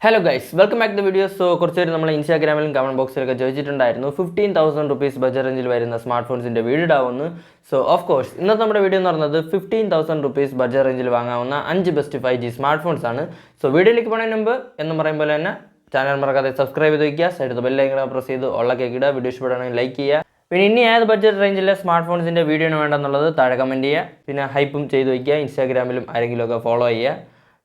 Hello guys, welcome back to the video. So, we Instagram and comment box 15,000 rupees budget range smartphones in the video. So, of course, in the video 15,000 rupees budget range 5 best 5G smartphones. So, video number channel subscribe side the bell icon press video like in budget range smartphones in the video comment hype follow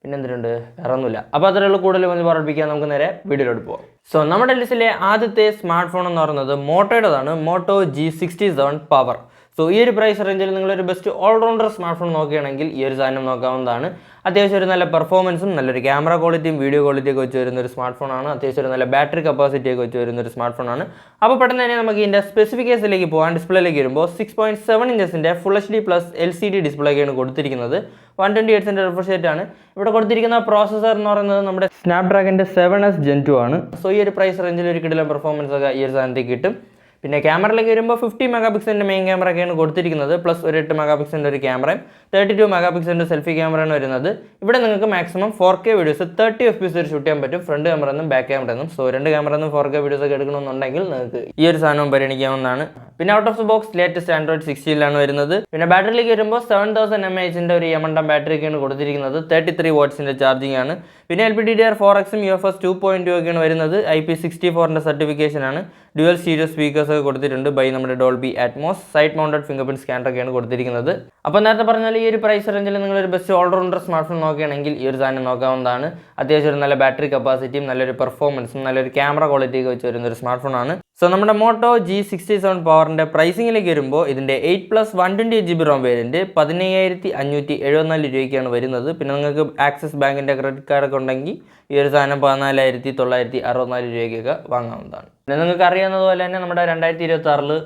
പിന്നെന്തിനുണ്ട് വേറൊന്നുമില്ല. അപ്പോൾ അത്രയുള്ള കൂടുതൽ പറഞ്ഞിരിക്കാൻ നമുക്ക് നേരെ വീഡിയോയിലോട്ട് പോകാം. So നമ്മുടെ ലിസ്റ്റിലെ ആദ്യത്തെ സ്മാർട്ട് ഫോൺ എന്ന് പറയുന്നത് മോട്ടോയുടേതാണ്. Motto G67 power. സോ ഈ ഒരു പ്രൈസ് റേഞ്ചിൽ നിങ്ങളൊരു ബെസ്റ്റ് ഓൾറൗണ്ടർ സ്മാർട്ട് ഫോൺ നോക്കുകയാണെങ്കിൽ ഈ ഒരു സാധനം നോക്കാവുന്നതാണ്. അത്യാവശ്യം ഒരു നല്ല പെർഫോമൻസും നല്ലൊരു ക്യാമറ ക്വാളിറ്റിയും വീഡിയോ ക്വാളിറ്റിയൊക്കെ വെച്ച് വരുന്ന ഒരു സ്മാർട്ട് ഫോണാണ്. അത്യാവശ്യം ഒരു നല്ല ബാറ്ററി കപ്പാസിറ്റിയൊക്കെ വെച്ച് വരുന്ന ഒരു സ്മാർട്ട് ഫോണാണ്. അപ്പോൾ പെട്ടെന്ന് തന്നെ നമുക്ക് ഇതിൻ്റെ സ്പെസിഫിക്കേഷനിലേക്ക് പോകാൻ ഡിസ്പ്ലേയിലേക്ക് വരുമ്പോൾ 6.7 ഇഞ്ചസിൻ്റെ ഫുൾ HD പ്ലസ് LCD ഡിസ്പ്ലേയൊക്കെയാണ് കൊടുത്തിരിക്കുന്നത്. 120 Hz റിഫ്രഷ് റേറ്റ് ആണ്. ഇവിടെ കൊടുത്തിരിക്കുന്ന പ്രോസസ്സർ എന്ന് പറയുന്നത് നമ്മുടെ സ്നാപ്ഡ്രാഗൻ്റെ 7S Gen 2 ആണ്. സോ ഈ ഒരു പ്രൈസ് റേഞ്ചിൽ ഒരു കിടിലൻ പെർഫോമൻസ് ഒക്കെ ഈ ഒരു സാധനത്തേക്ക് കിട്ടും. പിന്നെ ക്യാമറയിലേക്ക് വരുമ്പോൾ 50 മെഗാപിക്സലിൻ്റെ മെയിൻ ക്യാമറ ഒക്കെയാണ് കൊടുത്തിരിക്കുന്നത്. പ്ലസ് ഒരു 8 മെഗാപിക്സലിൻ്റെ ഒരു ക്യാമറയും 32 മെഗാപിക്സലിൻ്റെ സെൽഫി ക്യാമറയാണ് വരുന്നത്. ഇവിടെ നിങ്ങൾക്ക് maximum 4K videos 30 FPS shoot ചെയ്യാൻ പറ്റും, ഫ്രണ്ട് ക്യാമറ എന്നും ബാക്ക് ക്യാമറ എന്നും. സോ രണ്ട് ക്യാമറ എന്നും 4K വീഡിയോസ് ഒക്കെ എടുക്കണമെന്നുണ്ടെങ്കിൽ നിങ്ങൾക്ക് ഈ ഒരു സാധനവും പരിഗണിക്കാവുന്നതാണ്. പിന്നെ out of the box latest Android 16 വരുന്നത്. പിന്നെ ബാറ്ററിയിലേക്ക് വരുമ്പോൾ 7000 mAh ഒരു M1 ബാറ്ററിയൊക്കെയാണ് കൊടുത്തിരിക്കുന്നത്. 33 വാട്ട്സിൻ്റെ ചാർജിങ് ആണ്. പിന്നെ LPDDR4Xും UFS 2.2 ഒക്കെയാണ് വരുന്നത്. IP64 സർട്ടിഫിക്കേഷൻ ആണ്. ഡ്യുവൽ സ്റ്റീരിയോ സ്പീക്കേഴ്സ് ഒക്കെ കൊടുത്തിട്ടുണ്ട് ബൈ നമ്മുടെ Dolby Atmos. Side mounted finger print scanner ഒക്കെയാണ് കൊടുത്തിരിക്കുന്നത്. അപ്പോൾ നേരത്തെ പറഞ്ഞാൽ ഈ ഒരു പ്രൈസ് റേഞ്ചിൽ നിങ്ങളൊരു ബെസ്റ്റ് ഓൾറൗണ്ടർ സ്മാർട്ട് ഫോൺ നോക്കുകയാണെങ്കിൽ ഈ ഒരു സാധനം നോക്കാവുന്നതാണ്. അത്യാവശ്യം ഒരു നല്ല ബാറ്ററി കപ്പാസിറ്റിയും നല്ലൊരു പെർഫോമൻസും നല്ലൊരു ക്യാമറ ക്വാളിറ്റിയൊക്കെ വെച്ച് വരുന്ന ഒരു സ്മാർട്ട് ഫോണാണ്. സോ നമ്മുടെ മോട്ടോ G67 പവറിൻ്റെ പ്രൈസിങ്ങിലേക്ക് വരുമ്പോൾ ഇതിൻ്റെ 8+ 128GB റോം വേരിയൻറ്റ് 15,574 രൂപയ്ക്കാണ് വരുന്നത്. പിന്നെ നിങ്ങൾക്ക് ആക്സിസ് ബാങ്കിൻ്റെ ക്രെഡിറ്റ് കാർഡൊക്കെ ഉണ്ടെങ്കിൽ ഈ ഒരു സാധനം 14,964 രൂപയ്ക്കൊക്കെ വാങ്ങാവുന്നതാണ്. പിന്നെ നിങ്ങൾക്ക് അറിയാവുന്നതുപോലെ തന്നെ നമ്മുടെ 2026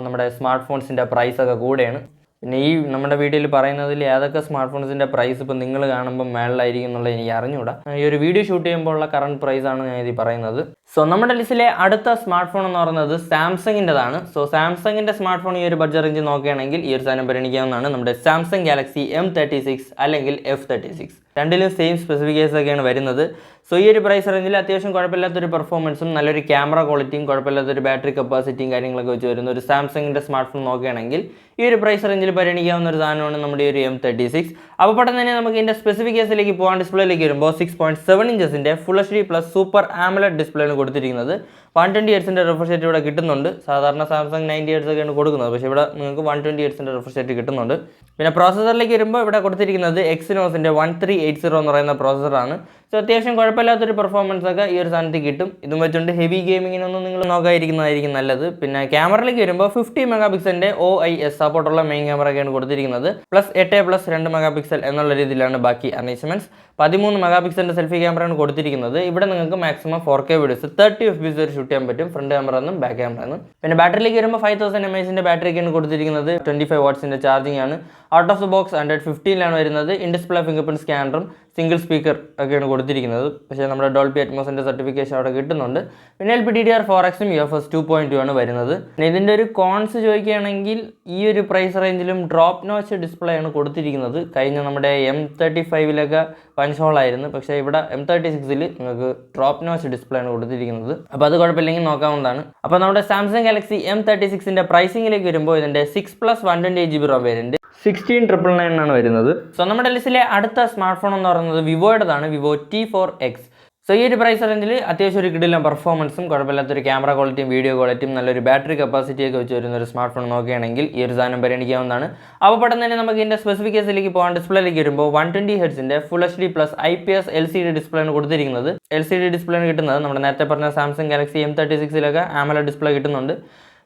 നമ്മുടെ സ്മാർട്ട് ഫോൺസിൻ്റെ പ്രൈസൊക്കെ കൂടെയാണ്. പിന്നെ ഈ നമ്മുടെ വീഡിയോയിൽ പറയുന്നതിൽ ഏതൊക്കെ സ്മാർട്ട് ഫോൺസിൻ്റെ പ്രൈസ് ഇപ്പോൾ നിങ്ങൾ കാണുമ്പോൾ മേളിലായിരിക്കും എന്നുള്ളത് എനിക്ക് അറിഞ്ഞുകൂടാ. ഈ ഒരു വീഡിയോ ഷൂട്ട് ചെയ്യുമ്പോൾ ഉള്ള കറണ്ട് പ്രൈസാണ് ഞാൻ ഇത് പറയുന്നത്. സോ നമ്മുടെ ലിസ്റ്റിലെ അടുത്ത സ്മാർട്ട് ഫോൺ എന്ന് പറയുന്നത് സാംസങ്ങിൻ്റെതാണ്. സോ സാംസങ്ങിൻ്റെ സ്മാർട്ട് ഫോൺ ഈ ഒരു ബഡ്ജറ്റ് റേഞ്ച് നോക്കുകയാണെങ്കിൽ ഈ ഒരു സാധനം പരിഗണിക്കാവുന്നതാണ്. നമ്മുടെ സാംസങ് ഗാലക്സി M36 അല്ലെങ്കിൽ F36 രണ്ടിലും സെയിം സ്പെസിഫിക്കേഷൻസ് ഒക്കെയാണ് വരുന്നത്. സോ ഈ ഒരു പ്രൈസ് റേഞ്ചിൽ അത്യാവശ്യം കുഴപ്പമില്ലാത്തൊരു പെർഫോമൻസും നല്ലൊരു ക്യാമറ ക്വാളിറ്റിയും കുഴപ്പമില്ലാത്തൊരു ബാറ്ററി കപ്പാസിറ്റിയും കാര്യങ്ങളൊക്കെ വെച്ച് വരുന്ന ഒരു സാംസങ്ങിൻ്റെ സ്മാർട്ട് ഫോൺ നോക്കുകയാണെങ്കിൽ ഈ ഒരു പ്രൈസ് റേഞ്ചിൽ പരിഗണിക്കാവുന്ന ഒരു സാധനമാണ് നമ്മുടെ ഈ ഒരു M36. അപ്പോൾ പെട്ടെന്ന് തന്നെ നമുക്ക് ഇതിൻ്റെ സ്പെസിഫിക്കേഷനിലേക്ക് പോകാൻ ഡിസ്പ്ലേയിലേക്ക് വരുമ്പോൾ 6.7 ഇഞ്ചസിൻ്റെ full HD plus super AMOLED ഡിസ്പ്ലേയാണ് കൊടുത്തിരിക്കുന്നത്. 120 Hz റിഫ്രഷ് റേറ്റ് ഇവിടെ കിട്ടുന്നുണ്ട്. സാധാരണ സാംസങ് 90 Hz ഒക്കെയാണ് കൊടുക്കുന്നത്, പക്ഷേ ഇവിടെ നിങ്ങൾക്ക് 120 Hz റിഫ്രഷ് റേറ്റ് കിട്ടുന്നുണ്ട്. പിന്നെ പ്രോസസ്സറിലേക്ക് വരുമ്പോൾ ഇവിടെ കൊടുത്തിരിക്കുന്നത് എക്സിനോസിൻ്റെ 1380 എന്ന് പറയുന്ന പ്രോസസ്സറാണ്. സോ അത്യാവശ്യം കുഴപ്പമില്ലാത്തൊരു പെർഫോമൻസ് ഒക്കെ ഈ ഒരു സാധനത്തിൽ കിട്ടും. ഇതും വെച്ചുകൊണ്ട് ഹെവി ഗെയിമിങ്ങിനൊന്നും നിങ്ങൾ നോക്കാതിരിക്കുന്നതായിരിക്കും നല്ലത്. പിന്നെ ക്യാമറയിലേക്ക് വരുമ്പോൾ 50 മെഗാപിക്സലിൻ്റെ OIS സപ്പോർട്ടുള്ള മെയിൻ ക്യാമറയൊക്കെയാണ് കൊടുത്തിരിക്കുന്നത്. പ്ലസ് 8+2 മെഗാപിക്സൽ എന്നുള്ള രീതിയിലാണ് ബാക്കി അറേഞ്ച്മെൻറ്റ്സ്. 13 മെഗാപിക്സലിൻ്റെ സെൽഫി ക്യാമറയാണ് കൊടുത്തിരിക്കുന്നത്. ഇവിടെ നിങ്ങൾക്ക് മാക്സിമം 4K വീഡിയോസ് 30 FPS വരെ ഷൂട്ട് ചെയ്യാൻ പറ്റും, ഫ്രണ്ട് ക്യാമറ എന്നും ബാക്ക് ക്യാമറ എന്നും. പിന്നെ ബാറ്ററിയിലേക്ക് വരുമ്പോൾ 5000 mAh ബാറ്ററിയൊക്കെയാണ് കൊടുത്തിരിക്കുന്നത്. 25 വാട്ട്സിൻ്റെ ചാർജിങ് ആണ്. ഔട്ട് ഓഫ് ദ ബോക്സ് 115 വരുന്നത്. ഇൻ ഡിസ്പ്ലേ ഫിംഗർ പ്രിന്റ് സ്കാനറും സിംഗിൾ സ്പീക്കർ ഒക്കെയാണ് കൊടുത്തിരിക്കുന്നത്. പക്ഷേ നമ്മുടെ ഡോൾബി അറ്റ്മോസിൻ്റെ സർട്ടിഫിക്കേഷൻ അവിടെ കിട്ടുന്നുണ്ട്. പിന്നെ LPDDR4Xും UFS 2.2 ആണ് വരുന്നത്. പിന്നെ ഇതിൻ്റെ ഒരു കോൺസ് ചോദിക്കുകയാണെങ്കിൽ ഈ ഒരു പ്രൈസ് റേഞ്ചിലും ഡ്രോപ്പ് നോച്ച് ഡിസ്പ്ലേ ആണ് കൊടുത്തിരിക്കുന്നത്. കഴിഞ്ഞ നമ്മുടെ M35 പഞ്ച് ഹോളായിരുന്നു, പക്ഷേ ഇവിടെ M36 നിങ്ങൾക്ക് ഡ്രോപ്പ് നോച്ച് ഡിസ്പ്ലേ ആണ് കൊടുത്തിരിക്കുന്നത്. അപ്പോൾ അത് കുഴപ്പമില്ലെങ്കിൽ നോക്കാവുന്നതാണ്. അപ്പോൾ നമ്മുടെ സാംസങ് ഗാലക്സി M36 പ്രൈസിങ്ങിലേക്ക് വരുമ്പോൾ ഇതിൻ്റെ 6+ 128GB റോം വേരിയൻറ്റ് 16,999 ആണ് വരുന്നത്. സോ നമ്മുടെ ലിസ്റ്റിലെ അടുത്ത സ്മാർട്ട് ഫോൺ എന്ന് പറയുന്നത് വിവോയുടേതാണ്. Vivo T4X. സോ ഈ ഒരു പ്രൈസ് റേഞ്ചിൽ അത്യാവശ്യം ഒരു കിടിലൻ പെർഫോമൻസും കുഴപ്പമില്ലാത്തൊരു ക്യാമറ ക്വാളിറ്റിയും വീഡിയോ ക്വാളിറ്റിയും നല്ലൊരു ബാറ്ററി കപ്പാസിറ്റിയൊക്കെ വെച്ച് വരുന്ന ഒരു സ്മാർട്ട് ഫോൺ നോക്കുകയാണെങ്കിൽ ഈ ഒരു സാധനം പരിഗണിക്കാവുന്നതാണ്. അപ്പോൾ പെട്ടെന്ന് തന്നെ നമുക്ക് ഇതിൻ്റെ സ്പെസിഫിക്കേഷനിലേക്ക് പോകാൻ ഡിസ്പ്ലേയിലേക്ക് വരുമ്പോൾ 120 Hz full HD plus IPS LCD display ആണ് കൊടുത്തിരിക്കുന്നത്. LCD ഡിസ്പ്ലേ ആണ് കിട്ടുന്നത്. നമ്മുടെ നേരത്തെ പറഞ്ഞ Samsung Galaxy M36 AMOLED display കിട്ടുന്നുണ്ട്.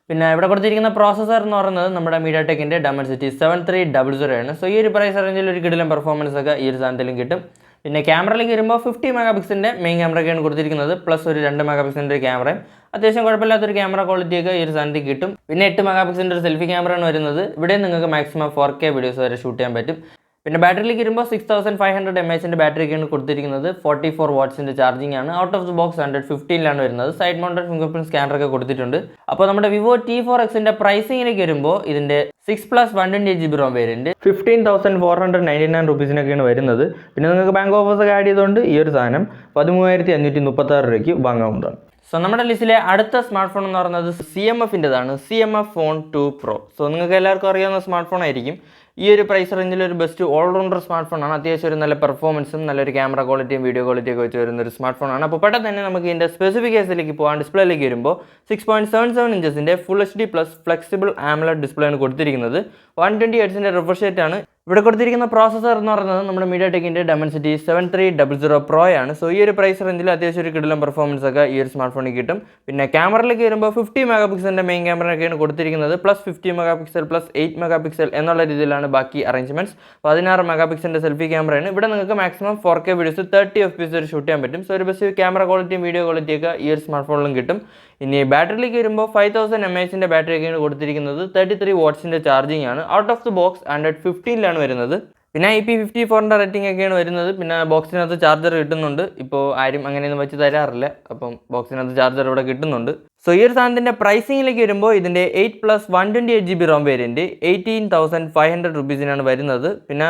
പിന്നെ ഇവിടെ കൊടുത്തിരിക്കുന്ന പ്രോസസ്സർ എന്ന് പറയുന്നത് നമ്മുടെ മീഡിയാടെക്കിൻ്റെ Dimensity 7300 ആണ്. സോ ഈ ഒരു പ്രൈസ് റേഞ്ചിൽ ഒരു കിടിലൻ പെർഫോമൻസ് ഒക്കെ ഈ ഒരു സാധനത്തിലും കിട്ടും. പിന്നെ ക്യാമറയിലേക്ക് വരുമ്പോൾ 50 മെഗാപിക്സലിൻ്റെ മെയിൻ ക്യാമറയൊക്കെയാണ് കൊടുത്തിരിക്കുന്നത്. പ്ലസ് ഒരു 2 മെഗാപിക്സലിൻ്റെ ക്യാമറയും അത്യാവശ്യം കുഴപ്പമില്ലാത്തൊരു ക്യാമറ ക്വാളിറ്റിയൊക്കെ ഈ ഒരു സാധനത്തിൽ കിട്ടും. പിന്നെ 8 മെഗാപിക്സലിൻ്റെ ഒരു സെൽഫി ക്യാമറയാണ് വരുന്നത്. ഇവിടെ നിങ്ങൾക്ക് മാക്സിമം 4K വീഡിയോസ് വരെ ഷൂട്ട് ചെയ്യാൻ പറ്റും. പിന്നെ ബാറ്ററിയിലേക്ക് വരുമ്പോൾ 6500 mAh ബാറ്ററിയൊക്കെയാണ് കൊടുത്തിരിക്കുന്നത്. 44 വാട്ട്സിൻ്റെ ചാർജിങ് ആണ്. ഔട്ട് ഓഫ് ദി ബോക്സ് 115 വരുന്നത്. സൈഡ് മൗണ്ടഡ് ഫിംഗർ പ്രിന്റ് സ്കാനറൊക്കെ കൊടുത്തിട്ടുണ്ട്. അപ്പോൾ നമ്മുടെ വിവോ T4Xന്റെ പ്രൈസിങ്ങിലേക്ക് വരുമ്പോൾ ഇതിന്റെ 6+128GB ROM വേരിയന്റ് 15,499 റുപ്പീസിനൊക്കെയാണ് വരുന്നത്. പിന്നെ നിങ്ങൾക്ക് ബാങ്ക് ഓഫേഴ്സ് ഒക്കെ ആഡ് ചെയ്തുകൊണ്ട് ഈ ഒരു സാധനം 13,536 രൂപയ്ക്ക് വാങ്ങാവുന്നതാണ്. സോ നമ്മുടെ ലിസ്റ്റിലെ അടുത്ത സ്മാർട്ട് ഫോൺ എന്ന് പറയുന്നത് CMFൻ്റെതാണ്. CMF Phone 2 Pro. സോ നിങ്ങൾക്ക് എല്ലാവർക്കും അറിയാവുന്ന സ്മാർട്ട് ഫോൺ ആയിരിക്കും. ഈ ഒരു പ്രൈസ് റേഞ്ചിൽ ഒരു ബെസ്റ്റ് ഓൾറൗണ്ടർ സ്മാർട്ട് ഫോണാണ്. അത്യാവശ്യം ഒരു നല്ല പെർഫോമൻസും നല്ലൊരു ക്യാമറ ക്വാളിറ്റിയും വീഡിയോ ക്വാളിറ്റിയൊക്കെ വെച്ച് വരുന്ന ഒരു സ്മാർട്ട് ഫോണാണ്. അപ്പോൾ പെട്ടെന്ന് തന്നെ നമുക്ക് ഇതിൻ്റെ സ്പെസിഫിക്കേഷനിലേക്ക് പോകാൻ ഡിസ്പ്ലേയിലേക്ക് വരുമ്പോൾ 6.77 ഇഞ്ചസിൻ്റെ full HD plus flexible AMOLED display ആണ് കൊടുത്തിരിക്കുന്നത്. 120 ഹെർട്സിൻ്റെ റിഫ്രഷ് റേറ്റ് ആണ്. ഇവിടെ കൊടുത്തിരിക്കുന്ന പ്രോസസ്സർ എന്ന് പറയുന്നത് നമ്മുടെ MediaTekൻ്റെ Dimensity 7300 Pro ആണ്. സോ ഈ ഒരു പ്രൈസ് റേഞ്ചിൽ അത്യാവശ്യം ഒരു കിടിലം പെർഫോമൻസ് ഒക്കെ ഈ ഒരു സ്മാർട്ട് ഫോണിൽ കിട്ടും. പിന്നെ ക്യാമറയിലേക്ക് വരുമ്പോൾ 50 മെഗാപിക്സലിൻ്റെ മെയിൻ ക്യാമറയൊക്കെയാണ് കൊടുത്തിരിക്കുന്നത്. പ്ലസ് 50 മെഗാപിക്സൽ പ്ലസ് 8 മെഗാപിക്സൽ എന്നുള്ള രീതിയിലാണ് ബാക്കി അറേഞ്ച്മെൻറ്റ്സ്. 16 മെഗാപിക്സലിൻ്റെ സെൽഫി ക്യാമറയാണ്. ഇവിടെ നിങ്ങൾക്ക് മാക്സിമം 4K വീഡിയോസ് 30 FPS വരെ ഷൂട്ട് ചെയ്യാൻ പറ്റും. സോ ഒരു ബെസ്റ്റ് ക്യാമറ ക്വാളിറ്റിയും വീഡിയോ ക്വാളിറ്റിയൊക്കെ ഈ ഒരു സ്മാർട്ട് ഫോണിലും കിട്ടും. ഇനി ബാറ്ററിയിലേക്ക് വരുമ്പോൾ 5000 mAh ബാറ്ററിയൊക്കെയാണ് കൊടുത്തിരിക്കുന്നത്. 33 വാട്ട്സിൻ്റെ ചാർജിങ് ആണ്. ഔട്ട് ഓഫ് ദി ബോക്സ് 115 വരുന്നത്. പിന്നെ IP54 റേറ്റിംഗ് ഒക്കെയാണ് വരുന്നത്. പിന്നെ ബോക്സിനകത്ത് ചാർജർ കിട്ടുന്നുണ്ട്. ഇപ്പോൾ ആരും അങ്ങനെയൊന്നും വെച്ച് തരാറില്ല. അപ്പം ബോക്സിനകത്ത് ചാർജർ ഇവിടെ കിട്ടുന്നുണ്ട്. സോ ഈ ഒരു സാധനത്തിൻ്റെ പ്രൈസിങ്ങിലേക്ക് വരുമ്പോൾ ഇതിൻ്റെ 8+128GB ROM വേരിയൻറ്റ് 18,500 റുപ്പീസിനാണ് വരുന്നത്. പിന്നെ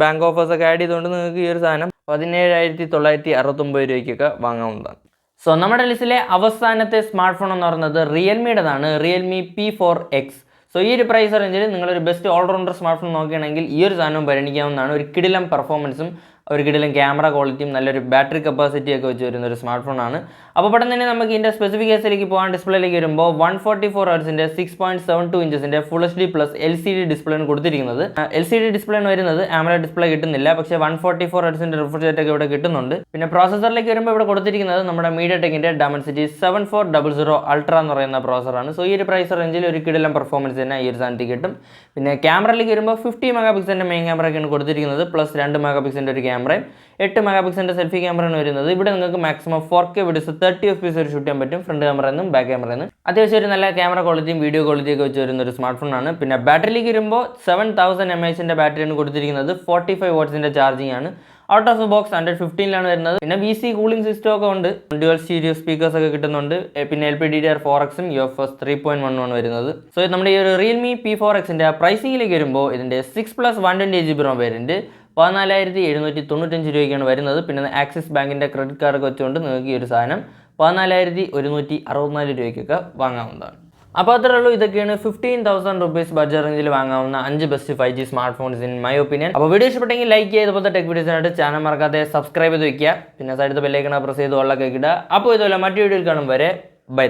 ബാങ്ക് ഓഫേഴ്സ് ഒക്കെ ആഡ് ചെയ്തുകൊണ്ട് നിങ്ങൾക്ക് ഈ ഒരു സാധനം 17,969 രൂപയ്ക്കൊക്കെ വാങ്ങാവുന്നതാണ്. സോ നമ്മുടെ ലിസ്റ്റിലെ അവസാനത്തെ സ്മാർട്ട് ഫോൺ എന്ന് പറയുന്നത് റിയൽമിയുടേതാണ്. Realme P4X. സോ ഈ ഒരു പ്രൈസ് റേഞ്ചിൽ നിങ്ങളൊരു ബെസ്റ്റ് ഓൾറൗണ്ടർ സ്മാർട്ട് ഫോൺ നോക്കുകയാണെങ്കിൽ ഈ ഒരു സാധനം പരിഗണിക്കാവുന്നതാണ്. ഒരു കിടിലം പെർഫോമൻസും ഒരു കിടിലം ക്യാമറ ക്വാളിറ്റിയും നല്ലൊരു ബാറ്ററി കപ്പാസിറ്റിയൊക്കെ വെച്ച് വരുന്ന ഒരു സ്മാർട്ട് ഫോണാണ്. അപ്പോൾ പെട്ടെന്ന് തന്നെ നമുക്ക് ഇതിൻ്റെ സ്പെസിഫിക്കേഷനിലേക്ക് പോകാൻ ഡിസ്പ്ലേയിലേക്ക് വരുമ്പോൾ 144 ഹെർട്സിൻ്റെ 6.72 ഇഞ്ചസിൻ്റെ ഫുൾ HD പ്ലസ് LCD ഡിസ്പ്ലേയാണ് കൊടുത്തിരിക്കുന്നത്. LCD ഡിസ്പ്ലേയാണ് വരുന്നത്. AMOLED ഡിസ്പ്ലേ കിട്ടുന്നില്ല. പക്ഷേ 144 ഹെർട്സിൻ്റെ റിഫ്രഷ് റേറ്റ് ഒക്കെ ഇവിടെ കിട്ടുന്നുണ്ട്. പിന്നെ പ്രോസസ്സറിലേക്ക് വരുമ്പോൾ ഇവിടെ കൊടുത്തിരിക്കുന്നത് നമ്മുടെ MediaTekൻ്റെ Dimensity 7400 Ultra എന്ന് പറയുന്ന പ്രോസസ്സറാണ്. സോ ഈ ഒരു പ്രൈസ് റേഞ്ചിൽ ഒരു കിടിലം പെർഫോമൻസ് തന്നെ ഈ ഒരു സാധനത്തിൽ കിട്ടും. പിന്നെ ക്യാമറയിലേക്ക് വരുമ്പോൾ 50 മെഗാപിക്സലിൻ്റെ മെയിൻ ക്യാമറയൊക്കെയാണ് കൊടുത്തിരിക്കുന്നത്. പ്ലസ് 2 മെഗാപിക്സലിൻ്റെ ഒരു ക്യാമറയും 8 മെഗാപിക്സലിൻ്റെ സെൽഫി ക്യാമറയാണ് വരുന്നത്. ഇവിടെ നിങ്ങൾക്ക് മാക്സിമം 4K വീഡിയോസ് 30 FPS വരെ ഷൂട്ട് ചെയ്യാൻ പറ്റും. ഫ്രണ്ട് ക്യാമറയിൽ നിന്നും ബാക്ക് ക്യാമറയിൽ നിന്നും അത്യാവശ്യം ഒരു നല്ല ക്യാമറ ക്വാളിറ്റിയും വീഡിയോ ക്വാളിറ്റിയൊക്കെ വെച്ച് വരുന്ന ഒരു സ്മാർട്ട് ഫോണാണ്. പിന്നെ ബാറ്ററിയിലേക്ക് വരുമ്പോൾ 7000 mAh ബാറ്ററിയാണ് കൊടുത്തിരിക്കുന്നത്. 45 വാട്ട്സിൻ്റെ ചാർജിങ് ആണ്. ഔട്ട് ഓഫ് ദി ബോക്സ് 115 വരുന്നത്. പിന്നെ VC കൂളിംഗ് സിസ്റ്റം ഒക്കെ ഉണ്ട്. ഡ്യുവൽ സ്റ്റീരിയോ സ്പീക്കേഴ്സ് ഒക്കെ കിട്ടുന്നുണ്ട്. പിന്നെ LPDDR4Xും UFS 3.1 വരുന്നത്. സോ നമ്മുടെ ഈ ഒരു റിയൽമി P4Xന്റെ പ്രൈസിങ്ങിലേക്ക് വരുമ്പോൾ ഇതിൻ്റെ 6+128GB ROM വേരിയൻറ്റ് 14,795 രൂപയ്ക്കാണ് വരുന്നത്. പിന്നെ ആക്സിസ് ബാങ്കിൻ്റെ ക്രെഡിറ്റ് കാർഡൊക്കെ വെച്ചുകൊണ്ട് നിങ്ങൾക്ക് ഈ ഒരു സാധനം 14,164 രൂപയ്ക്കൊക്കെ വാങ്ങാവുന്നതാണ്. അപ്പോൾ അത്രേ ഉള്ളൂ. ഇതൊക്കെയാണ് 15,000 റുപ്പീസ് ബഡ്ജറ്റ് റേഞ്ചിൽ വാങ്ങാവുന്ന 5 best 5G smart phones in my opinion. അപ്പോൾ വീഡിയോ ഇഷ്ടപ്പെട്ടെങ്കിൽ ലൈക്ക് ചെയ്യുക. ഇതുപോലത്തെ ടെക് വീഡിയോസിനായിട്ട് ചാനൽ മറക്കാതെ സബ്സ്ക്രൈബ് ചെയ്ത് വയ്ക്കുക. പിന്നെ സൈഡിൽ ബെല്ലൈക്കൺ പ്രസ് ചെയ്ത് ഓളൊക്കെ ഇടുക. അപ്പോൾ ഇതുപോലെ മറ്റു വീഡിയോയിൽ കാണും വരെ ബൈ.